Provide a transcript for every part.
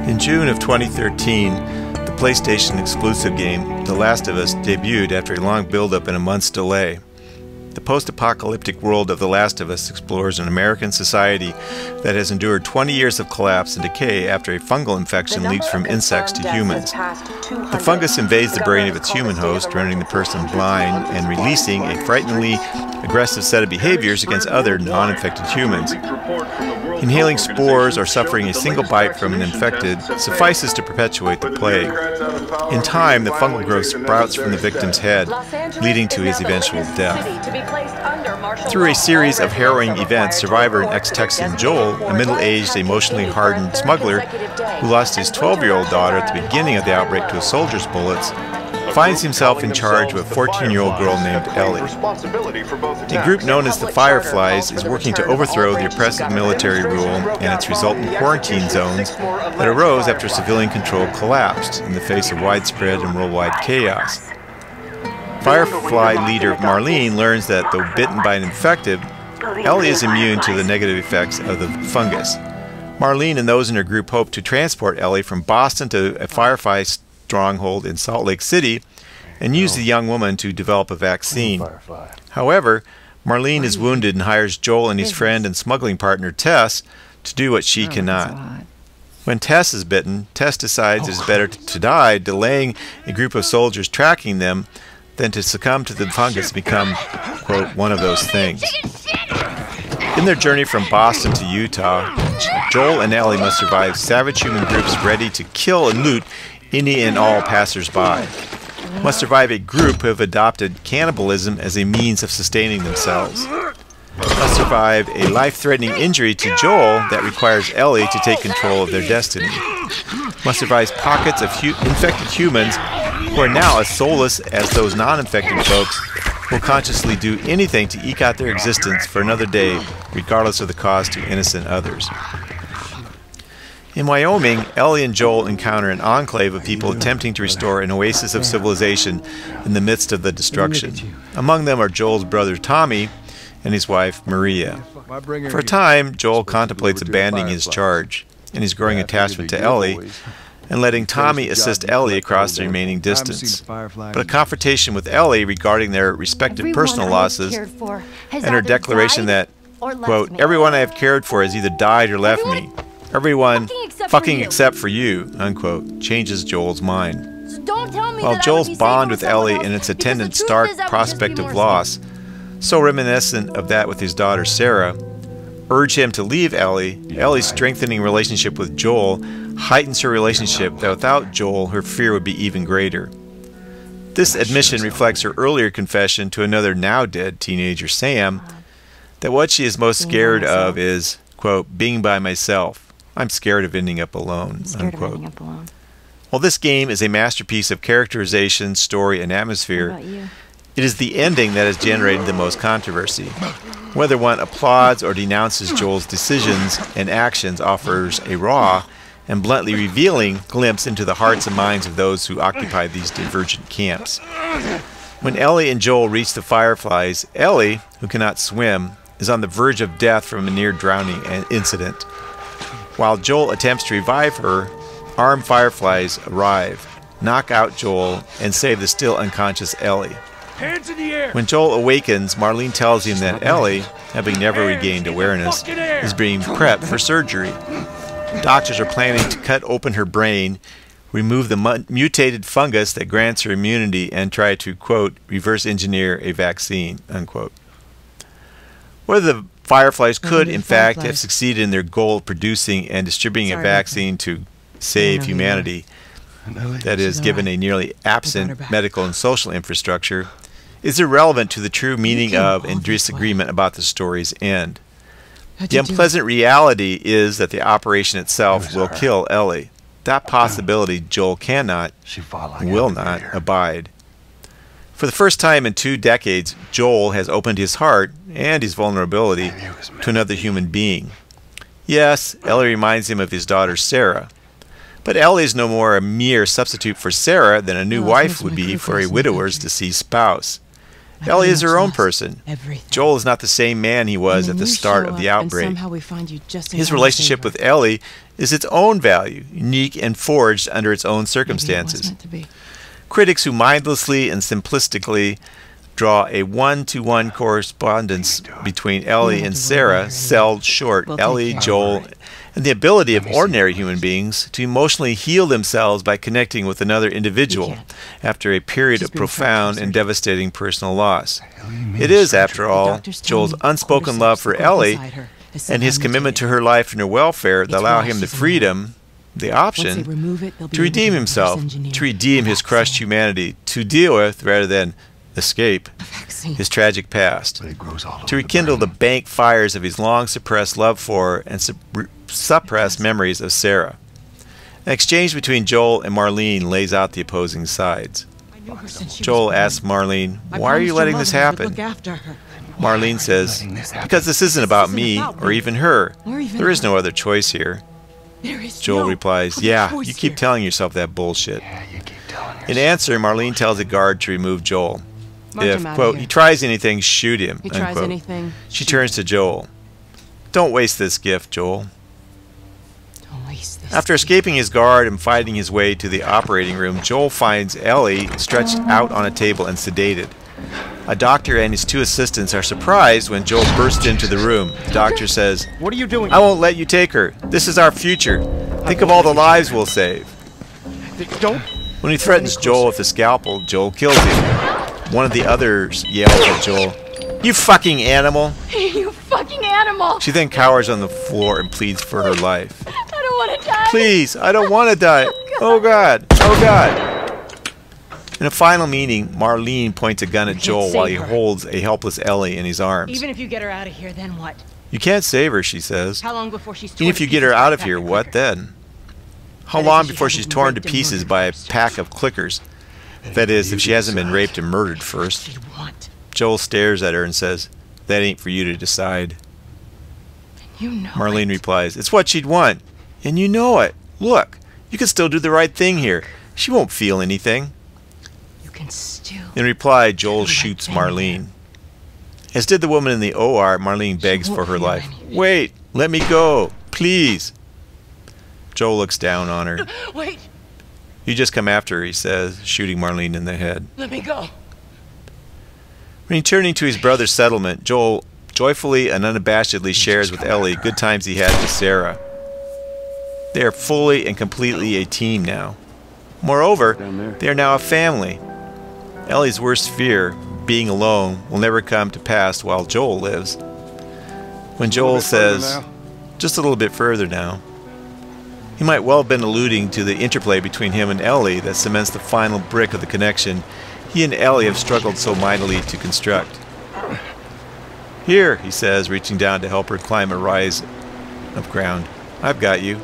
In June of 2013, the PlayStation exclusive game, The Last of Us, debuted after a long build-up and a month's delay. The post-apocalyptic world of The Last of Us explores an American society that has endured 20 years of collapse and decay after a fungal infection leaps from insects to humans. The fungus invades the brain of its human host, rendering the person blind and releasing a frighteningly aggressive set of behaviors against other non-infected humans. Inhaling spores or suffering a single bite from an infected suffices to perpetuate the plague. In time, the fungal growth sprouts from the victim's head, leading to his eventual death. Through a series of harrowing events, survivor and ex-Texan Joel, a middle-aged, emotionally hardened smuggler who lost his 12-year-old daughter at the beginning of the outbreak to a soldier's bullets, finds himself in charge of a 14-year-old girl named Ellie. A group known as the Fireflies is working to overthrow the oppressive military rule and its resultant quarantine zones that arose after civilian control collapsed in the face of widespread and worldwide chaos. Firefly leader Marlene learns that, though bitten by an infected, Ellie is immune to the negative effects of the fungus. Marlene and those in her group hope to transport Ellie from Boston to a Firefly stronghold in Salt Lake City and use the young woman to develop a vaccine. However, Marlene is wounded and hires Joel and his friend and smuggling partner Tess to do what she cannot. When Tess is bitten, Tess decides it is better to die, delaying a group of soldiers tracking them than to succumb to the fungus and become, quote, one of those things. In their journey from Boston to Utah, Joel and Ellie must survive savage human groups ready to kill and loot any and all passers-by. Must survive a group who have adopted cannibalism as a means of sustaining themselves. Must survive a life-threatening injury to Joel that requires Ellie to take control of their destiny. Must survive pockets of infected humans who are now as soulless as those non-infected folks who will consciously do anything to eke out their existence for another day, regardless of the cost to innocent others. In Wyoming, Ellie and Joel encounter an enclave of people attempting to restore an oasis of civilization in the midst of the destruction. Among them are Joel's brother Tommy and his wife Maria. For a time, Joel contemplates abandoning his charge and his growing attachment to Ellie and letting Tommy assist Ellie across the remaining distance. But a confrontation with Ellie regarding their respective personal losses and her declaration that, quote, everyone I have cared for has either died or left me. Everyone fucking except for you, unquote, changes Joel's mind. While Joel's bond with Ellie and its attendant stark prospect of loss, so reminiscent of that with his daughter Sarah, urge him to leave Ellie, Ellie's strengthening relationship with Joel heightens her relationship that without Joel her fear would be even greater. This admission reflects her earlier confession to another now-dead teenager, Sam, that what she is most scared of is, quote, being by myself. I'm scared of ending up alone, unquote. While this game is a masterpiece of characterization, story, and atmosphere, it is the ending that has generated the most controversy. Whether one applauds or denounces Joel's decisions and actions offers a raw and bluntly revealing glimpse into the hearts and minds of those who occupy these divergent camps. When Ellie and Joel reach the Fireflies, Ellie, who cannot swim, is on the verge of death from a near drowning incident. While Joel attempts to revive her, armed Fireflies arrive, knock out Joel, and save the still unconscious Ellie. Hands in the air. When Joel awakens, Marlene tells him that Ellie, having never regained awareness, is being prepped for surgery. Doctors are planning to cut open her brain, remove the mutated fungus that grants her immunity, and try to, quote, reverse engineer a vaccine, unquote. Whether the Fireflies could, in fact, have succeeded in their goal of producing and distributing a vaccine to save humanity, that is, given a nearly absent medical and social infrastructure, is irrelevant to the true meaning of and disagreement about the story's end. The unpleasant reality is that the operation itself will kill Ellie. That possibility Joel cannot, will not, abide. For the first time in 2 decades, Joel has opened his heart and his vulnerability to another human being. Yes, Ellie reminds him of his daughter Sarah, but Ellie is no more a mere substitute for Sarah than a new wife would be for a widower's deceased spouse. Ellie is her own person. Everything. Joel is not the same man he was at the start of the outbreak. His relationship with Ellie is its own value, unique and forged under its own circumstances. Critics who mindlessly and simplistically draw a one-to-one correspondence between Ellie and Sarah sell short Ellie, Joel, and the ability of ordinary human beings to emotionally heal themselves by connecting with another individual after a period of profound and devastating personal loss. It is, after all, Joel's unspoken love for Ellie and his commitment to her life and her welfare that allow him the freedom, the option, to redeem himself, to redeem his crushed humanity, to deal with, rather than escape, his tragic past, to rekindle the bank fires of his long-suppressed love for and suppressed memories of Sarah. An exchange between Joel and Marlene lays out the opposing sides. Joel asks Marlene, "Why are you letting this happen?" Marlene says, "Because this isn't about me or even her. There is no other choice here." Joel replies, "Yeah, you keep telling yourself that bullshit." In answer, Marlene tells a guard to remove Joel. If, quote, he tries anything, shoot him, unquote. She turns to Joel. "Don't waste this gift, Joel." After escaping his guard and fighting his way to the operating room, Joel finds Ellie stretched out on a table and sedated. A doctor and his two assistants are surprised when Joel bursts into the room. The doctor says, "What are you doing?" "I won't let you take her. This is our future. Think of all the lives we'll save." Don't. When he threatens Joel with a scalpel, Joel kills him. One of the others yells at Joel, "You fucking animal!" You fucking animal! She then cowers on the floor and pleads for her life. I don't want to die! "Please, I don't want to die! Oh God! Oh God!" In a final meeting, Marlene points a gun at Joel while he holds a helpless Ellie in his arms. Even if you get her out of here, then what? "You can't save her," she says. How long before she's "Even if you get her out of here, what then?" "How long before she's torn to pieces by a pack of clickers? That is, if she hasn't been raped and murdered first." Joel stares at her and says, "That ain't for you to decide." You know Marlene replies, "It's what she'd want. And you know it. Look, you can still do the right thing here. She won't feel anything." You can still. In reply, Joel shoots Marlene. As did the woman in the OR, Marlene begs for her life. "Wait, let me go, please." Joel looks down on her. Wait, "You just come after her," he says, shooting Marlene in the head. let me go. Returning to his brother's settlement, Joel joyfully and unabashedly shares with Ellie good times he had with Sarah. They are fully and completely a team now. Moreover, they are now a family. Ellie's worst fear, being alone, will never come to pass while Joel lives. When Joel says, "Just a little bit further now," he might well have been alluding to the interplay between him and Ellie that cements the final brick of the connection he and Ellie have struggled so mightily to construct. "Here," he says, reaching down to help her climb a rise of ground. "I've got you."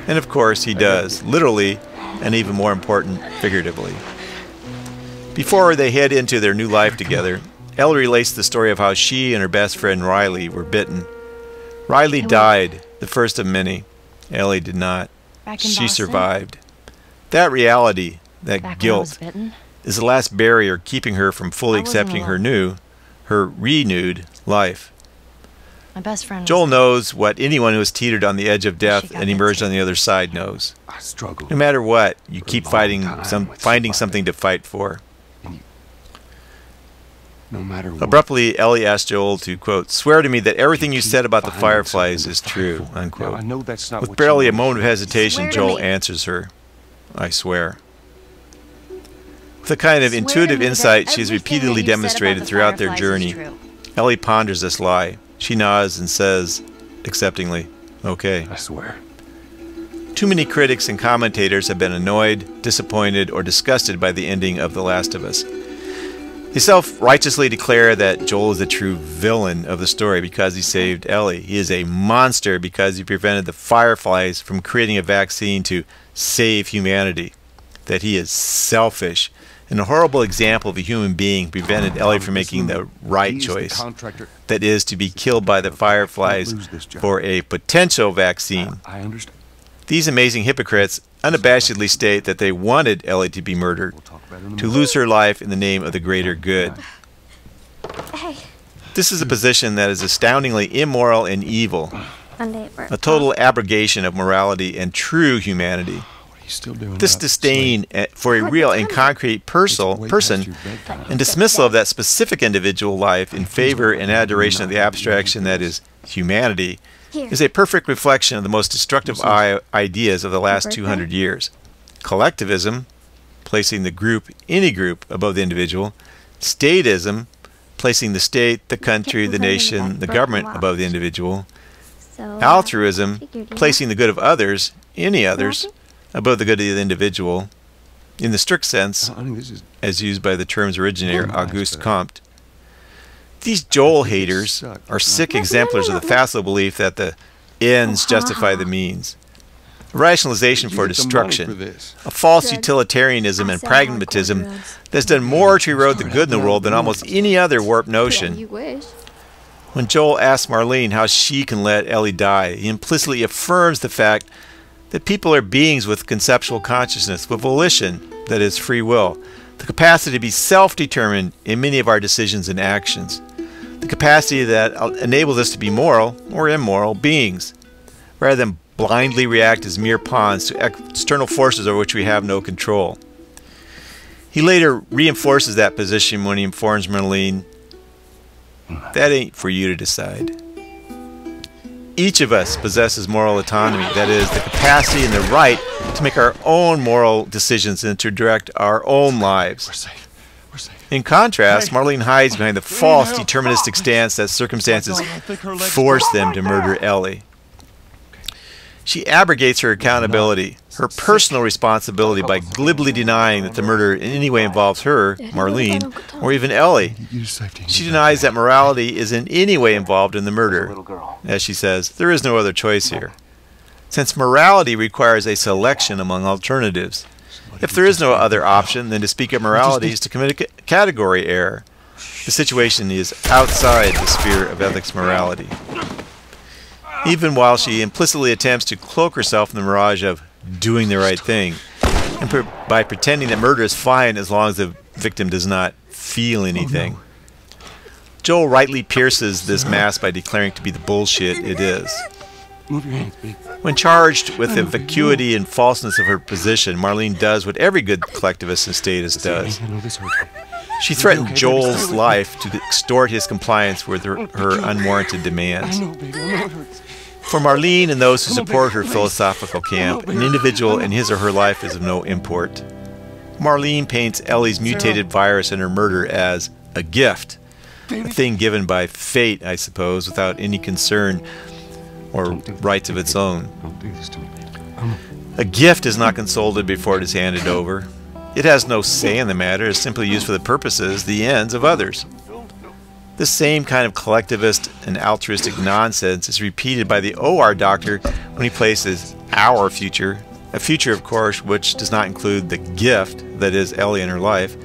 And of course he does, literally, and even more important, figuratively. Before they head into their new life together, Ellie relates the story of how she and her best friend Riley were bitten. Riley died, the first of many. Ellie did not. She survived. That reality, that guilt, is the last barrier keeping her from fully accepting her renewed life. My best friend. Joel knows what anyone who has teetered on the edge of death and emerged on the other side knows. No matter what, you keep finding something to fight for. No matter what. Abruptly, Ellie asked Joel to, quote, "Swear to me that everything you said about the Fireflies is true," unquote. I know that's not With what barely you a moment of hesitation, Swear to Joel me. answers her, "I swear." With a kind of intuitive insight she has repeatedly demonstrated throughout their journey, Ellie ponders this lie. She nods and says, acceptingly, "Okay." I swear. Too many critics and commentators have been annoyed, disappointed, or disgusted by the ending of The Last of Us. They self-righteously declare that Joel is the true villain of the story because he saved Ellie. He is a monster because he prevented the Fireflies from creating a vaccine to save humanity. That he is selfish and a horrible example of a human being who prevented Ellie from making the right choice. That is, to be killed by the Fireflies for a potential vaccine. I understand. These amazing hypocrites unabashedly state that they wanted Ellie to be murdered, to lose her life in the name of the greater good. Hey. This is a position that is astoundingly immoral and evil, Monday at work. a total abrogation of morality and true humanity. What are you still doing? This disdain for a real and concrete person and dismissal of that specific individual life in favor and adoration of the abstraction that is humanity is a perfect reflection of the most destructive ideas of the last 200 years. Collectivism, placing the group, any group, above the individual. Statism, placing the state, the country, the nation, the government above the individual. Altruism, placing the good of others, any others, above the good of the individual, in the strict sense, as used by the term's originator, Auguste Comte. These Joel haters are sick exemplars of the facile belief that the ends justify the means. A rationalization for destruction, a false utilitarianism and pragmatism that has done more to erode the good in the world than almost any other warped notion. When Joel asks Marlene how she can let Ellie die, he implicitly affirms the fact that people are beings with conceptual consciousness, with volition, that is, free will, the capacity to be self-determined in many of our decisions and actions, the capacity that enables us to be moral or immoral beings, rather than blindly react as mere pawns to external forces over which we have no control. He later reinforces that position when he informs Marlene, "That ain't for you to decide." Each of us possesses moral autonomy, that is, the capacity and the right to make our own moral decisions and to direct our own lives. We're safe. We're safe. In contrast, Marlene hides behind the false deterministic stance that circumstances force them to murder Ellie. She abrogates her accountability, her personal responsibility, by glibly denying that the murder in any way involves her, Marlene, or even Ellie. She denies that morality is in any way involved in the murder. As she says, there is no other choice here, since morality requires a selection among alternatives. If there is no other option, then to speak of morality is to commit a category error. The situation is outside the sphere of ethics morality. Even while she implicitly attempts to cloak herself in the mirage of doing the right thing, and by pretending that murder is fine as long as the victim does not feel anything. Joel rightly pierces this mask by declaring to be the bullshit it is. Move your hands, babe. When charged with the vacuity and falseness of her position, Marlene does what every good collectivist and statist does. I know this hurts. She threatened Joel's life to extort his compliance with her unwarranted demands. I know, babe. I know it hurts. For Marlene and those who support her philosophical camp, an individual and his or her life is of no import. Marlene paints Ellie's mutated virus and her murder as a gift, a thing given by fate, I suppose, without any concern or rights of its own. Don't do this to me, babe. A gift is not consulted before it is handed over. It has no say in the matter. It is simply used for the purposes, the ends of others. The same kind of collectivist and altruistic nonsense is repeated by the OR doctor when he places our future, a future, of course, which does not include the gift, that is, Ellie and her life,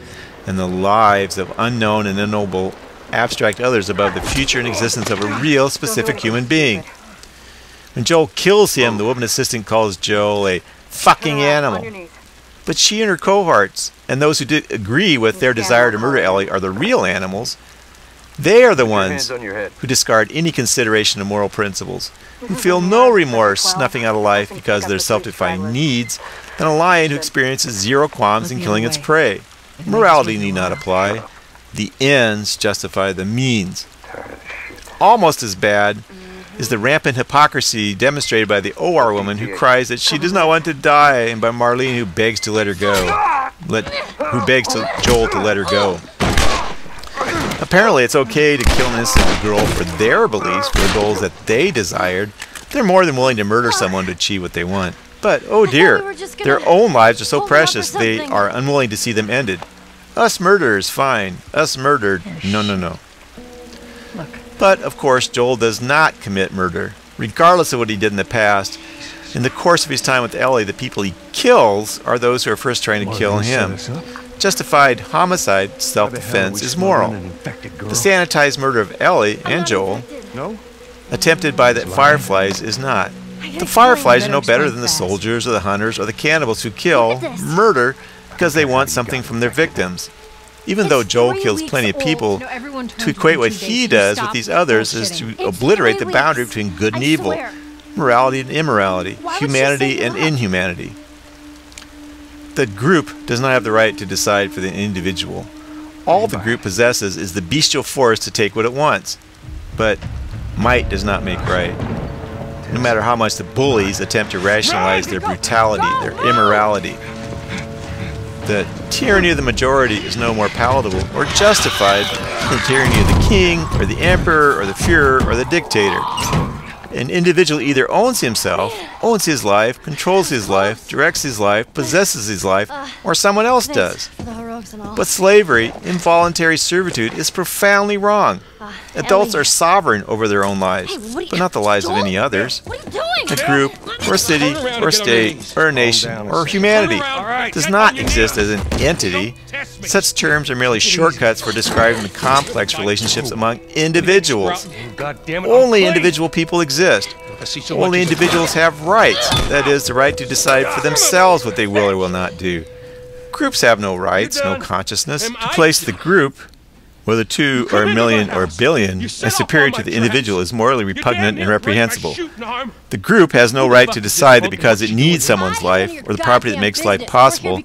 and the lives of unknown and ignoble abstract others above the future and existence of a real, specific human being. When Joel kills him, the woman assistant calls Joel a fucking animal. But she and her cohorts, and those who agree with their desire to murder Ellie, are the real animals. They are the ones who discard any consideration of moral principles, who feel no remorse snuffing out a life because of their self-defined needs, than a lion who experiences zero qualms in killing its prey. Morality need not apply. The ends justify the means. Almost as bad is the rampant hypocrisy demonstrated by the OR woman who cries that she does not want to die, and by Marlene who begs to let her go, who begs Joel to let her go. Apparently, it's okay to kill an innocent girl for their beliefs, for the goals that they desired. They're more than willing to murder someone to achieve what they want. But, oh dear, their own lives are so precious they are unwilling to see them ended. Us murderers, fine. Us murdered, no, no, no. But, of course, Joel does not commit murder. Regardless of what he did in the past, in the course of his time with Ellie, the people he kills are those who are first trying to kill him. Justified homicide, self-defense, is moral. The sanitized murder of Ellie and Joel, attempted by the Fireflies, is not. The Fireflies are no better than the soldiers or the hunters or the cannibals who kill, murder, because they want something from their victims. Even though Joel kills plenty of people, to equate what he does with these others is to obliterate the boundary between good and evil, morality and immorality, humanity and inhumanity. The group does not have the right to decide for the individual. All the group possesses is the bestial force to take what it wants. But might does not make right. No matter how much the bullies attempt to rationalize their brutality, their immorality, the tyranny of the majority is no more palatable or justified than the tyranny of the king, or the emperor, or the Führer, or the dictator. An individual either owns himself, owns his life, controls his life, directs his life, possesses his life, or someone else does. But slavery, involuntary servitude, is profoundly wrong. Adults are sovereign over their own lives, but not the lives of any others. A group, or a city, or a state, or a nation, or humanity does not exist as an entity. Such terms are merely shortcuts for describing the complex relationships among individuals. Only individual people exist. Only individuals have rights, that is, the right to decide for themselves what they will or will not do. Groups have no rights, no consciousness. To place the group, whether 2 or 1,000,000 or 1,000,000,000, as superior to the individual is morally repugnant and reprehensible. The group has no right to decide that because it needs someone's life, or the property that makes life possible,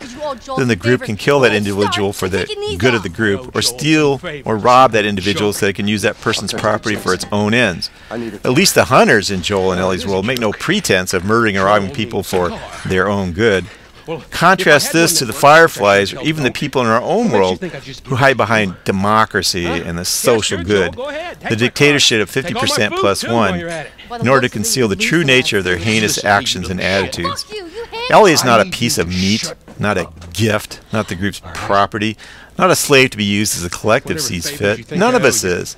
then the group can kill that individual for the good of the group, or steal or rob that individual so they can use that person's property for its own ends. At least the hunters in Joel and Ellie's world make no pretense of murdering or robbing people for their own good. Contrast this to the Fireflies, or even the people in our own world who hide behind democracy and the social good, the dictatorship of 50% plus 1, in order to conceal the true nature of their heinous actions and attitudes. Ellie is not a piece of meat, not a gift, not the group's property, not a slave to be used as the collective sees fit. None of us is.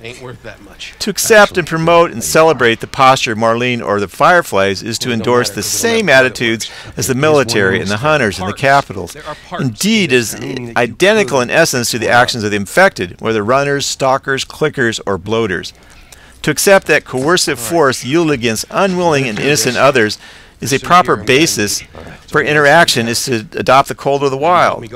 To accept and promote and celebrate the posture of Marlene or the Fireflies is to endorse the same attitudes as the military and the hunters and the capitals. Indeed, it is identical in essence to the actions of the infected, whether runners, stalkers, clickers, or bloaters. To accept that coercive force yielded against unwilling and innocent others is a proper basis for interaction is to adopt the code of the wild,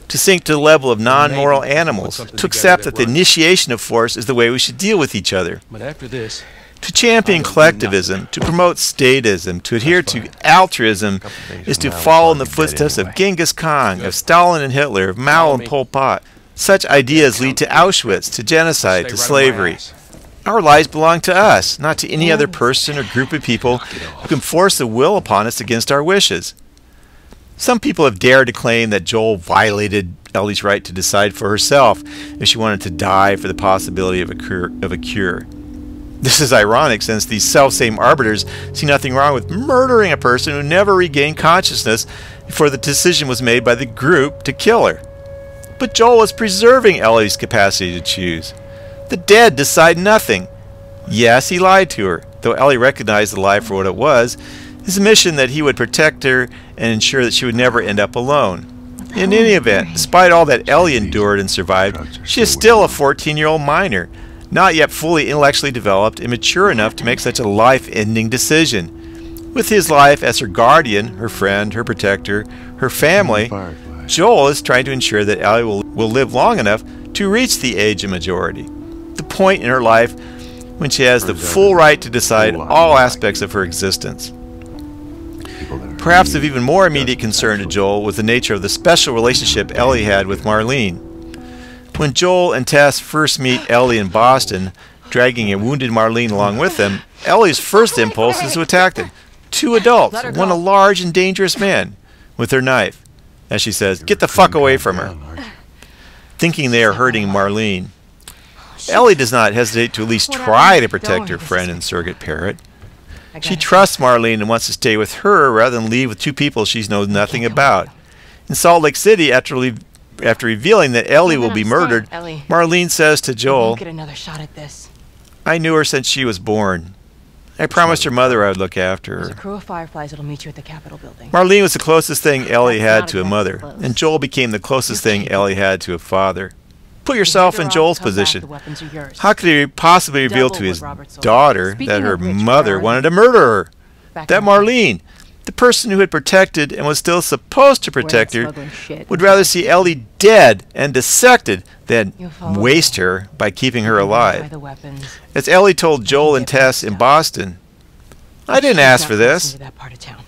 to sink to the level of non-moral animals, to accept that the initiation of force is the way we should deal with each other, to champion collectivism, to promote statism, to adhere to altruism is to follow in the footsteps of Genghis Khan, of Stalin and Hitler, of Mao and Pol Pot. Such ideas lead to Auschwitz, to genocide, to slavery. Our lives belong to us, not to any other person or group of people who can force a will upon us against our wishes. Some people have dared to claim that Joel violated Ellie's right to decide for herself if she wanted to die for the possibility of a cure. This is ironic, since these self-same arbiters see nothing wrong with murdering a person who never regained consciousness before the decision was made by the group to kill her. But Joel is preserving Ellie's capacity to choose. The dead decide nothing. Yes, he lied to her, though Ellie recognized the lie for what it was, his admission that he would protect her and ensure that she would never end up alone. In any event, despite all that Ellie endured and survived, she is still a 14-year-old minor, not yet fully intellectually developed and mature enough to make such a life-ending decision. With his life as her guardian, her friend, her protector, her family, Joel is trying to ensure that Ellie will live long enough to reach the age of majority, the point in her life when she has the full right to decide all aspects of her existence. Perhaps of even more immediate concern to Joel was the nature of the special relationship Ellie had with Marlene. When Joel and Tess first meet Ellie in Boston, dragging a wounded Marlene along with them, Ellie's first impulse is to attack them. 2 adults, one a large and dangerous man, with her knife. As she says, "Get the fuck away from her," thinking they are hurting Marlene. Ellie does not hesitate to at least try to protect her friend and surrogate parrot. She trusts Marlene and wants to stay with her rather than leave with 2 people she knows nothing about. In Salt Lake City, after revealing that Ellie will be murdered, Marlene says to Joel, Get another shot at this. "I knew her since she was born. I promised her mother I would look after There's a her." crew of Fireflies that'll meet you at the Capitol building. Marlene was the closest thing Ellie had to a mother, and Joel became the closest thing Ellie had to a father. Put yourself in Joel's position. How could he possibly reveal to his daughter that her mother wanted to murder her? That Marlene, The person who had protected and was still supposed to protect her smuggling shit. would rather see Ellie dead and dissected than You'll follow waste her by keeping her By alive. the weapons. As Ellie told Joel and Tess in Boston, "I didn't She's ask not for listening this." to that part of town.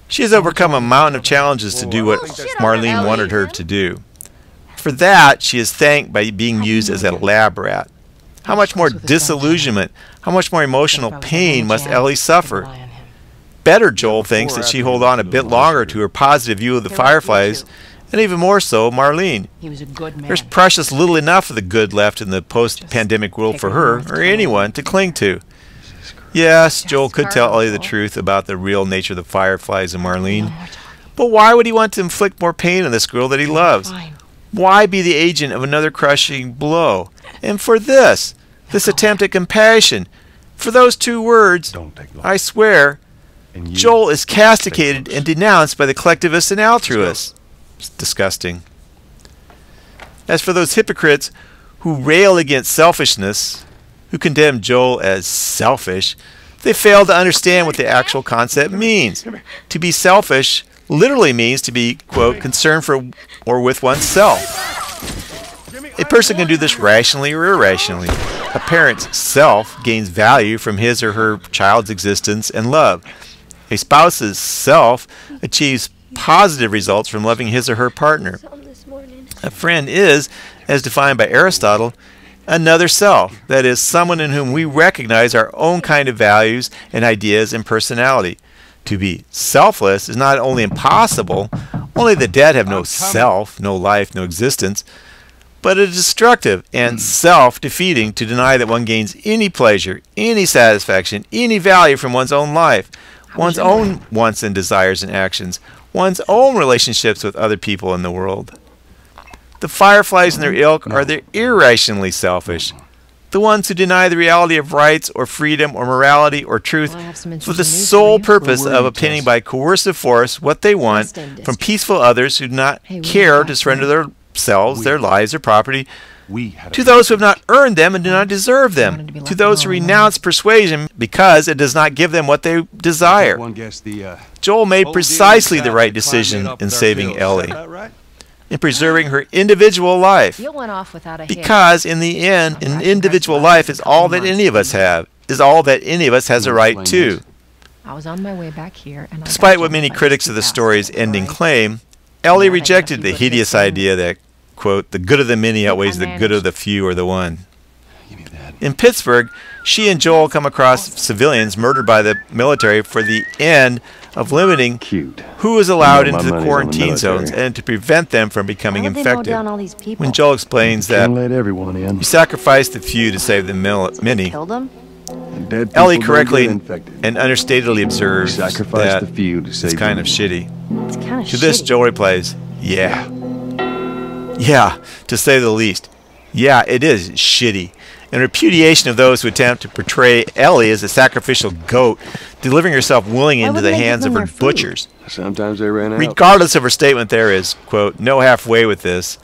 She has overcome a mountain of challenges to do what Marlene wanted her to do. For that, she is thanked by being used as a lab rat. How much more disillusionment, how much more emotional pain must Ellie suffer? Better, Joel thinks, that she hold on a bit longer to her positive view of the Fireflies, and even more so, Marlene. He was a good man. There's precious little enough of the good left in the post-pandemic world for her, or anyone, to cling to. Yes, Joel could tell Ellie the truth about the real nature of the Fireflies and Marlene, but why would he want to inflict more pain on this girl that he loves? Fine. Why be the agent of another crushing blow? And for this attempt at compassion, for those 2 words, Don't take long. I swear, And you Joel is stay castigated close. and denounced by the collectivists and altruists. It's disgusting. As for those hypocrites who rail against selfishness, who condemn Joel as selfish, they fail to understand what the actual concept means. To be selfish literally means to be, quote, concerned for or with oneself. A person can do this rationally or irrationally. A parent's self gains value from his or her child's existence and love. A spouse's self achieves positive results from loving his or her partner. A friend is, as defined by Aristotle, another self, that is, someone in whom we recognize our own kind of values and ideas and personality. To be selfless is not only impossible, only the dead have no self, no life, no existence, but it is destructive and self-defeating to deny that one gains any pleasure, any satisfaction, any value from one's own life, one's own wants and desires and actions, one's own relationships with other people in the world. The Fireflies and their ilk are the irrationally selfish, the ones who deny the reality of rights or freedom or morality or truth Well, I have some for interesting the news sole for you. purpose Where were of you, obtaining Tess? by coercive force what they want West End from District. peaceful others who do not Hey, we care got to surrender themselves, their lives, their property, We had to those who have not earned them and do not deserve wanted to them, be to left those who alone. renounce persuasion because it does not give them what they desire. One guess the Joel made old precisely demon the right crowd that climbed decision up in with our saving bills. Ellie, Is that right? in preserving her individual life. You went off without a hit. Because in the end, an individual life is all that any of us have, is all that any of us has a right to. I was on my way back here, and Despite what many critics of the story's ending claim, Ellie rejected the hideous idea that, quote, the good of the many outweighs the good of the few or the one. Give me that. In Pittsburgh, she and Joel come across civilians murdered by the military for the end of limiting Cute. who is allowed You know my into the money's on the quarantine zones military. and to prevent them from becoming infected. all these people? When Joel explains that Can't let everyone in. you sacrifice the few to save the many, Killed them? Dead Ellie people don't correctly get infected. and understatedly observes Sacrifice that the few to save it's kind the of many. shitty. It's kind of To this, Joel replies, yeah. Yeah, to say the least. Yeah, it is shitty. In repudiation of those who attempt to portray Ellie as a sacrificial goat, delivering herself willingly into the hands of her butchers. Sometimes they ran out. Regardless of her statement there is, quote, no halfway with this,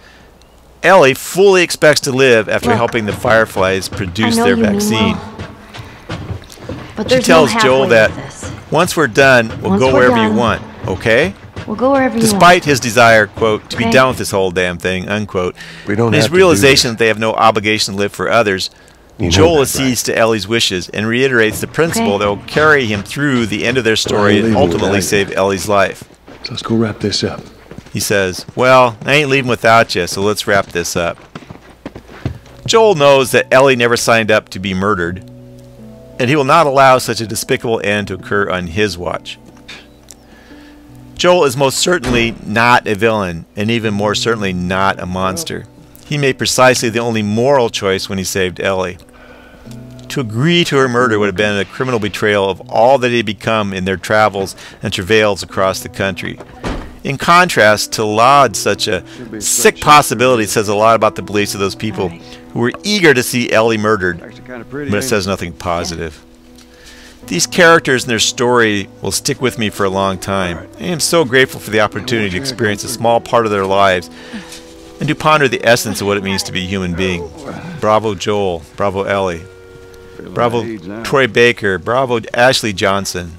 Ellie fully expects to live after Look, helping the Fireflies produce know their you mean vaccine. well, but She there's tells no Joel halfway that with this. once we're done, we'll Once go we're wherever you done. want, okay? We'll go wherever you want. Despite his desire, quote, to be Okay. done with this whole damn thing, unquote, We don't and his have to do realization this. that they have no obligation to live for others, You know Joel that, accedes to Ellie's wishes and reiterates the principle Okay. that will carry him through the end of their story Well, and I'll leave you ultimately without you. save Ellie's life. So let's go wrap this up. He says, well, I ain't leaving without you, so let's wrap this up. Joel knows that Ellie never signed up to be murdered, and he will not allow such a despicable end to occur on his watch. Joel is most certainly not a villain, and even more certainly not a monster. He made precisely the only moral choice when he saved Ellie. To agree to her murder would have been a criminal betrayal of all that he had become in their travels and travails across the country. In contrast, to laud such a sick possibility says a lot about the beliefs of those people who were eager to see Ellie murdered, Actually kind of pretty. but it says nothing positive. These characters and their story will stick with me for a long time. I am so grateful for the opportunity to experience a small part of their lives and to ponder the essence of what it means to be a human being. Bravo Joel, bravo Ellie, bravo Troy Baker, bravo Ashley Johnson,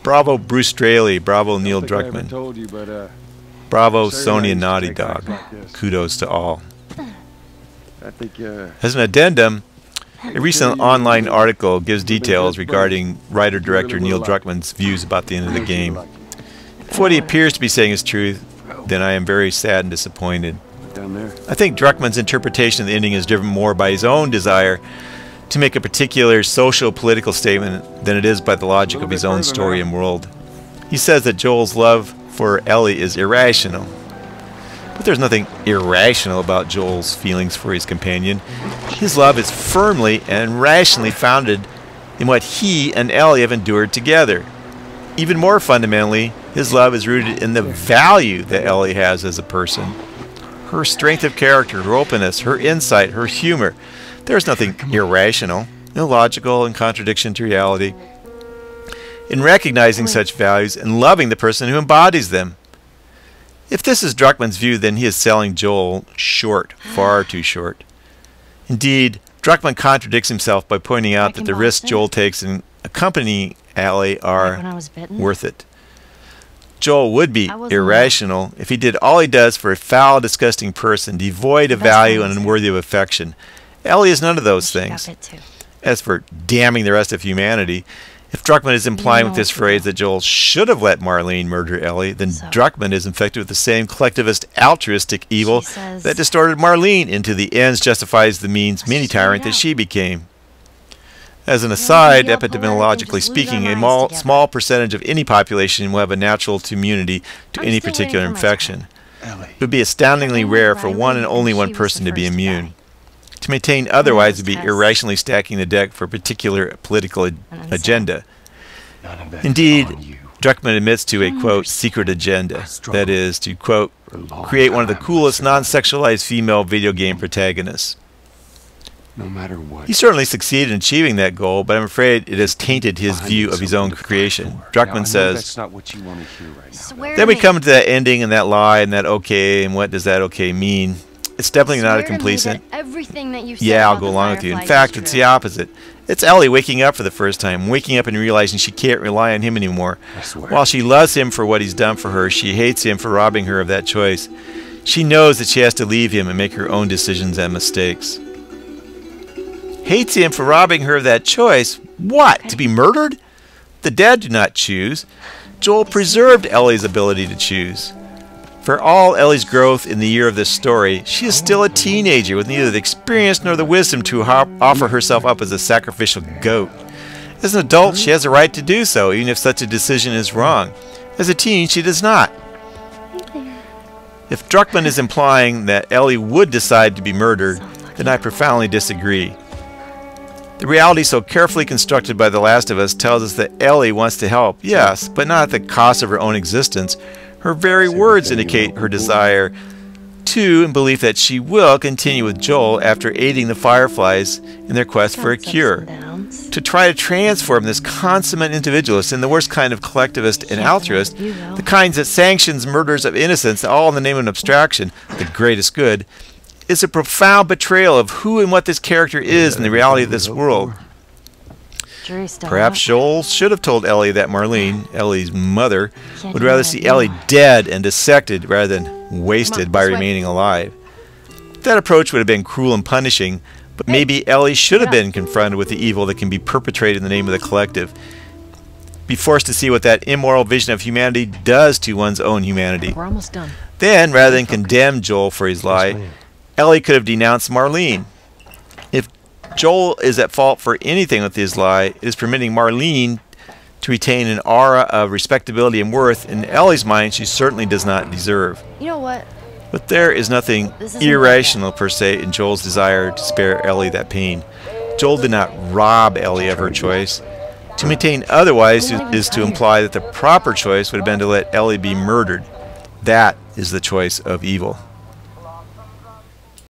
Bravo Bruce Straley, bravo Neil I haven't Druckmann, told you, but bravo Saturday Sonia night Naughty take Dog. like this. Kudos to all. I think As an addendum, a recent online article gives details regarding writer-director Neil Druckmann's views about the end of the game. If what he appears to be saying is truth, then I am very sad and disappointed. down there. I think Druckmann's interpretation of the ending is driven more by his own desire to make a particular social-political statement than it is by the logic of his own story and world. He says that Joel's love for Ellie is irrational. But there's nothing irrational about Joel's feelings for his companion. His love is firmly and rationally founded in what he and Ellie have endured together. Even more fundamentally, his love is rooted in the value that Ellie has as a person. Her strength of character, her openness, her insight, her humor. There's nothing irrational, illogical, in contradiction to reality in recognizing such values and loving the person who embodies them. If this is Druckmann's view, then he is selling Joel short, far too short. Indeed, Druckmann contradicts himself by pointing out that the risks Joel takes in accompanying Ellie are worth it. Joel would be irrational if he did all he does for a foul, disgusting person, devoid of value and unworthy of affection. Ellie is none of those things. As for damning the rest of humanity, if Druckmann is implying with this phrase that Joel should have let Marlene murder Ellie, then Druckmann is infected with the same collectivist, altruistic evil that distorted Marlene into the ends justifies the means mini tyrant that she became. As an aside, epidemiologically speaking, a small percentage of any population will have a natural immunity to any particular infection. It would be astoundingly rare for one and only one person to be immune. To maintain otherwise would be irrationally stacking the deck for a particular political agenda. Indeed, Druckmann admits to a, quote, secret agenda. That is, to, quote, create one of the coolest non-sexualized female video game protagonists. No matter what. He certainly succeeded in achieving that goal, but I'm afraid it has tainted his view of his own creation. Druckmann says, that's not what you want to hear right now. then we come to that ending and that lie and that okay, and what does that okay mean? It's definitely not a complacent, yeah, I'll go along with you. In fact, it's the opposite. It's Ellie waking up for the first time, waking up and realizing she can't rely on him anymore. While she loves him for what he's done for her, she hates him for robbing her of that choice. She knows that she has to leave him and make her own decisions and mistakes. Hates him for robbing her of that choice? What? To be murdered? The dead do not choose. Joel preserved Ellie's ability to choose. For all Ellie's growth in the year of this story, she is still a teenager with neither the experience nor the wisdom to offer herself up as a sacrificial goat. As an adult, she has a right to do so, even if such a decision is wrong. As a teen, she does not. If Druckmann is implying that Ellie would decide to be murdered, then I profoundly disagree. The reality so carefully constructed by The Last of Us tells us that Ellie wants to help, yes, but not at the cost of her own existence. Her very words indicate her desire to and belief that she will continue with Joel after aiding the Fireflies in their quest for a cure. To try to transform this consummate individualist in the worst kind of collectivist and altruist, the kinds that sanctions murders of innocents, all in the name of an abstraction, the greatest good, is a profound betrayal of who and what this character is in the reality of this world. Perhaps Joel should have told Ellie that Marlene, Ellie's mother, would rather see Ellie dead and dissected rather than wasted by remaining alive. That approach would have been cruel and punishing, but maybe Ellie should have been confronted with the evil that can be perpetrated in the name of the collective. Be forced to see what that immoral vision of humanity does to one's own humanity. We're almost done. Then, rather than condemn Joel for his lie, Ellie could have denounced Marlene. If Joel is at fault for anything with his lie, it is permitting Marlene to retain an aura of respectability and worth in Ellie's mind she certainly does not deserve. You know what? But there is nothing irrational per se in Joel's desire to spare Ellie that pain. Joel did not rob Ellie of her choice. To maintain otherwise is to imply that the proper choice would have been to let Ellie be murdered. That is the choice of evil.